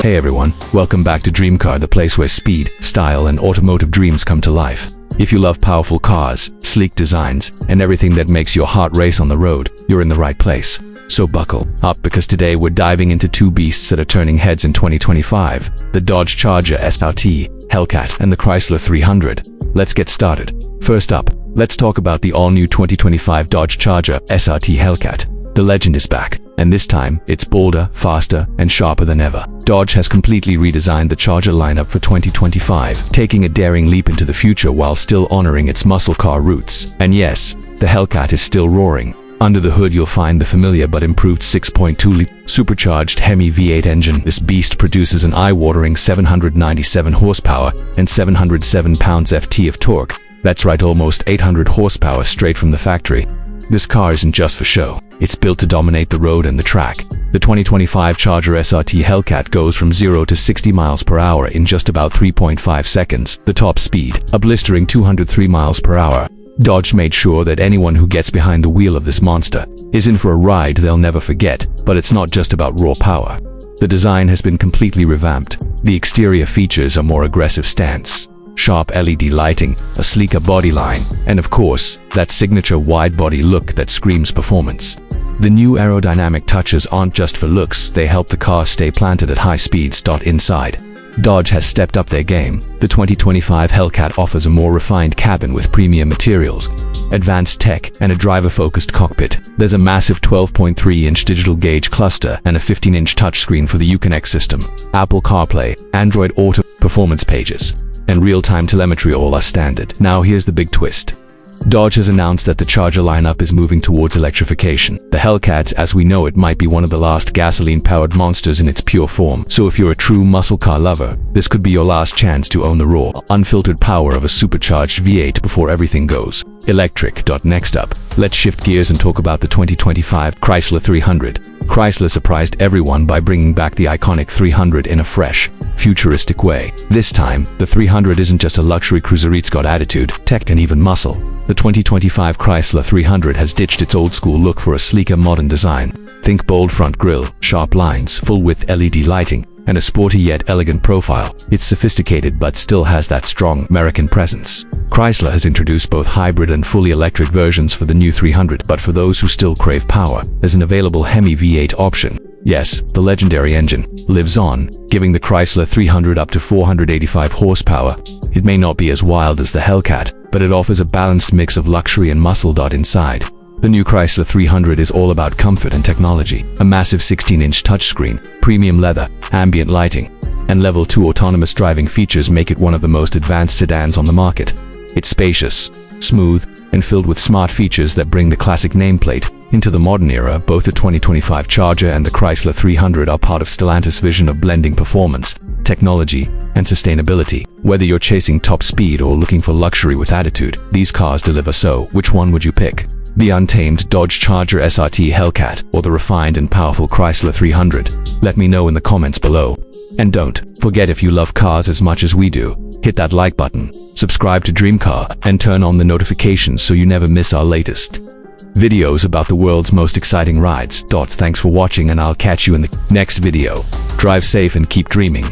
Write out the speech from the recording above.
Hey everyone, welcome back to Dream Car, the place where speed, style, and automotive dreams come to life. If you love powerful cars, sleek designs, and everything that makes your heart race on the road, you're in the right place. So buckle up, because today we're diving into two beasts that are turning heads in 2025, the Dodge Charger SRT Hellcat and the Chrysler 300. Let's get started. First up, let's talk about the all-new 2025 Dodge Charger SRT Hellcat. The legend is back, and this time, it's bolder, faster, and sharper than ever. Dodge has completely redesigned the Charger lineup for 2025, taking a daring leap into the future while still honoring its muscle car roots. And yes, the Hellcat is still roaring. Under the hood you'll find the familiar but improved 6.2-liter supercharged HEMI V8 engine. This beast produces an eye-watering 797 horsepower and 707 pounds-ft of torque. That's right, almost 800 horsepower straight from the factory. This car isn't just for show. It's built to dominate the road and the track. The 2025 Charger SRT Hellcat goes from 0 to 60 miles per hour in just about 3.5 seconds. The top speed, a blistering 203 miles per hour. Dodge made sure that anyone who gets behind the wheel of this monster is in for a ride they'll never forget. But it's not just about raw power. The design has been completely revamped. The exterior features a more aggressive stance, sharp LED lighting, a sleeker body line, and of course, that signature wide-body look that screams performance. The new aerodynamic touches aren't just for looks, they help the car stay planted at high speeds. Inside, Dodge has stepped up their game. The 2025 Hellcat offers a more refined cabin with premium materials, advanced tech, and a driver-focused cockpit. There's a massive 12.3-inch digital gauge cluster and a 15-inch touchscreen for the Uconnect system. Apple CarPlay, Android Auto, performance pages, and real-time telemetry all are standard. Now here's the big twist. Dodge has announced that the Charger lineup is moving towards electrification. The Hellcat, as we know it, might be one of the last gasoline-powered monsters in its pure form. So if you're a true muscle car lover, this could be your last chance to own the raw, unfiltered power of a supercharged V8 before everything goes electric. Next up, let's shift gears and talk about the 2025 Chrysler 300. Chrysler surprised everyone by bringing back the iconic 300 in a fresh, futuristic way. This time, the 300 isn't just a luxury cruiser, it's got attitude, tech, and even muscle. The 2025 Chrysler 300 has ditched its old-school look for a sleeker, modern design. Think bold front grille, sharp lines, full-width LED lighting, and a sporty yet elegant profile. It's sophisticated but still has that strong American presence. Chrysler has introduced both hybrid and fully electric versions for the new 300, but for those who still crave power, there's an available HEMI V8 option. Yes, the legendary engine lives on, giving the Chrysler 300 up to 485 horsepower. It may not be as wild as the Hellcat, but it offers a balanced mix of luxury and muscle. Inside, the new Chrysler 300 is all about comfort and technology. A massive 16-inch touchscreen, premium leather, ambient lighting, and level 2 autonomous driving features make it one of the most advanced sedans on the market. It's spacious, smooth, and filled with smart features that bring the classic nameplate into the modern era. Both the 2025 Charger and the Chrysler 300 are part of Stellantis' vision of blending performance, technology, and sustainability. Whether you're chasing top speed or looking for luxury with attitude, these cars deliver. So, which one would you pick? The untamed Dodge Charger SRT Hellcat or the refined and powerful Chrysler 300? Let me know in the comments below. And don't forget, if you love cars as much as we do, hit that like button, subscribe to Dream Car, and turn on the notifications so you never miss our latest videos about the world's most exciting rides. Thanks for watching, and I'll catch you in the next video. Drive safe and keep dreaming.